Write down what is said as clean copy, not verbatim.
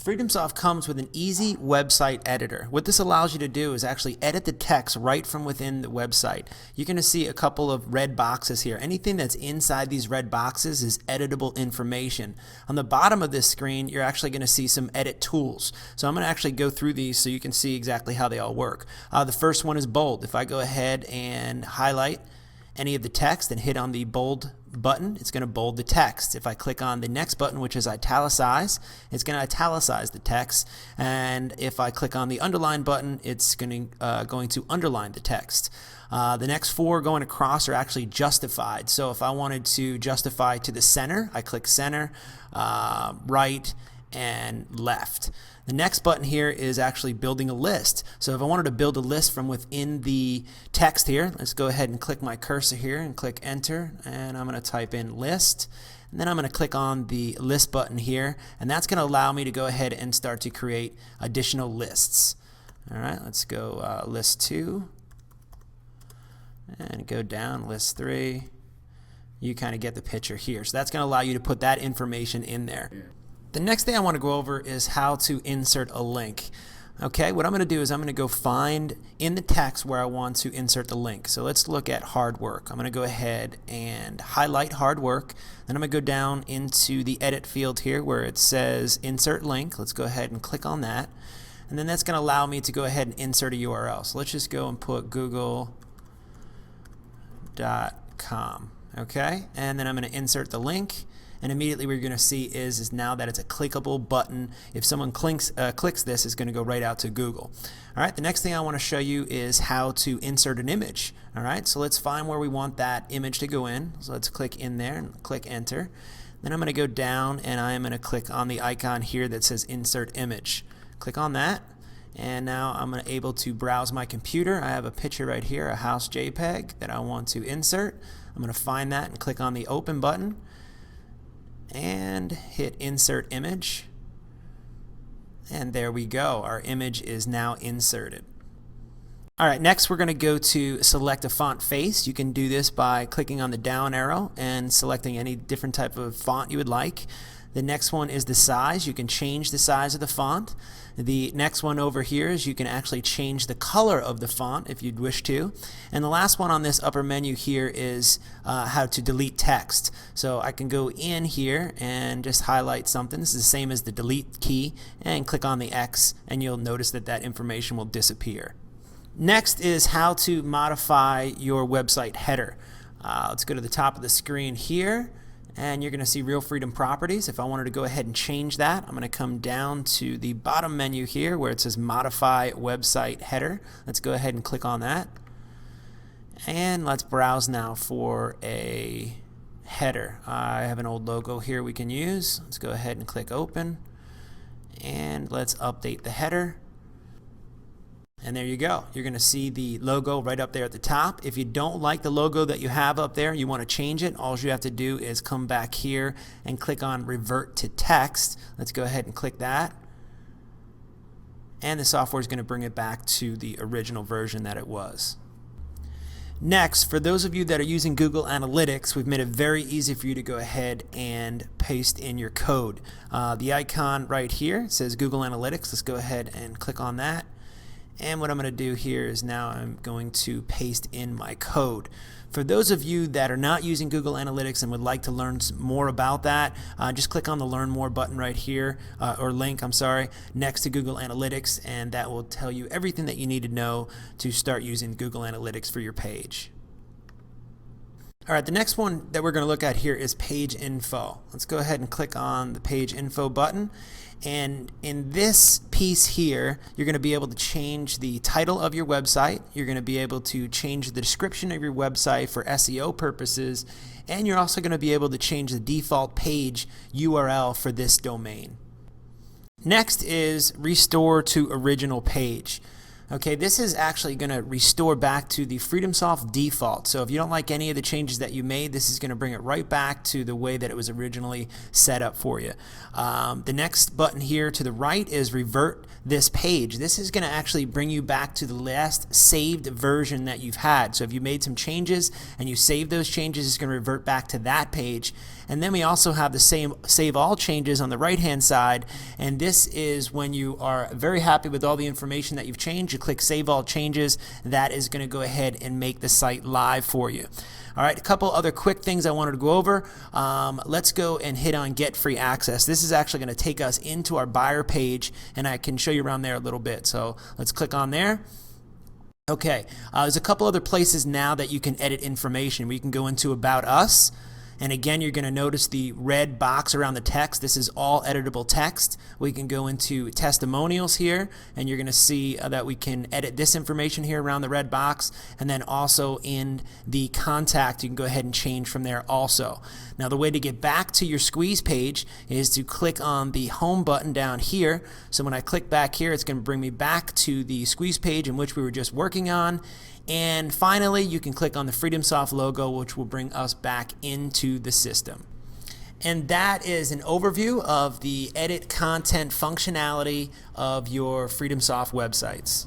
FreedomSoft comes with an easy website editor. What this allows you to do is actually edit the text right from within the website. You're going to see a couple of red boxes here. Anything that's inside these red boxes is editable information. On the bottom of this screen, you're actually going to see some edit tools. So I'm going to actually go through these so you can see exactly how they all work. The first one is bold. If I go ahead and highlight any of the text and hit on the bold button, it's going to bold the text. If I click on the next button, which is italicize, it's going to italicize the text. And if I click on the underline button, it's going to underline the text. The next four going across are actually justified. So if I wanted to justify to the center, I click center, right, and left. The next button here is actually building a list. So if I wanted to build a list from within the text here, let's go ahead and click my cursor here and click enter, and I'm going to type in list, and then I'm going to click on the list button here, and that's going to allow me to go ahead and start to create additional lists. Alright, let's go list 2 and go down list 3. You kind of get the picture here. So that's going to allow you to put that information in there. The next thing I want to go over is how to insert a link. Okay, what I'm going to do is I'm going to go find in the text where I want to insert the link. So let's look at hard work. I'm going to go ahead and highlight hard work. Then I'm going to go down into the edit field here where it says insert link. Let's go ahead and click on that. And then that's going to allow me to go ahead and insert a URL. So let's just go and put google.com. Okay, and then I'm going to insert the link. And immediately what you're going to see is now that it's a clickable button. If someone clicks this, it's going to go right out to Google. All right, the next thing I want to show you is how to insert an image. All right, so let's find where we want that image to go in. So let's click in there and click enter. Then I'm going to go down and I'm going to click on the icon here that says insert image. Click on that. And now I'm able to browse my computer. I have a picture right here, a house JPEG that I want to insert. I'm going to find that and click on the open button and hit insert image, and there we go. Our image is now inserted. Alright, next we're going to go to select a font face. You can do this by clicking on the down arrow and selecting any different type of font you would like. The next one is the size. You can change the size of the font. The next one over here is you can actually change the color of the font if you'd wish to. And the last one on this upper menu here is how to delete text. So I can go in here and just highlight something. This is the same as the delete key, and click on the X, and you'll notice that that information will disappear. Next is how to modify your website header. Let's go to the top of the screen here, and you're going to see Real Freedom Properties. If I wanted to go ahead and change that, I'm going to come down to the bottom menu here where it says Modify Website Header. Let's go ahead and click on that. And let's browse now for a header. I have an old logo here we can use. Let's go ahead and click Open. And let's update the header. And there you go. You're going to see the logo right up there at the top. If you don't like the logo that you have up there, you want to change it, all you have to do is come back here and click on Revert to Text. Let's go ahead and click that. And the software is going to bring it back to the original version that it was. Next, for those of you that are using Google Analytics, we've made it very easy for you to go ahead and paste in your code. The icon right here says Google Analytics. Let's go ahead and click on that. And what I'm going to do here is now I'm going to paste in my code. For those of you that are not using Google Analytics and would like to learn more about that, just click on the Learn More button right here, or link, I'm sorry, next to Google Analytics, and that will tell you everything that you need to know to start using Google Analytics for your page. Alright, the next one that we're going to look at here is page info. Let's go ahead and click on the page info button. And in this piece here, you're going to be able to change the title of your website. You're going to be able to change the description of your website for SEO purposes. And you're also going to be able to change the default page URL for this domain. Next is restore to original page. Okay, this is actually going to restore back to the FreedomSoft default. So if you don't like any of the changes that you made, this is going to bring it right back to the way that it was originally set up for you. The next button here to the right is revert this page. This is going to actually bring you back to the last saved version that you've had. So if you made some changes and you save those changes, it's going to revert back to that page. And then we also have the same save all changes on the right hand side, and this is when you are very happy with all the information that you've changed. You click save all changes. That is going to go ahead and make the site live for you. All right, a couple other quick things I wanted to go over. Let's go and hit on get free access. This is actually going to take us into our buyer page, and I can show you around there a little bit. So let's click on there. Okay, there's a couple other places now that you can edit information. We can go into About Us. And again, you're going to notice the red box around the text. This is all editable text. We can go into testimonials here, and you're going to see that we can edit this information here around the red box. And then also in the contact, you can go ahead and change from there also. Now, the way to get back to your squeeze page is to click on the home button down here. So when I click back here, it's going to bring me back to the squeeze page in which we were just working on. And finally, you can click on the FreedomSoft logo, which will bring us back into the system. And that is an overview of the edit content functionality of your FreedomSoft websites.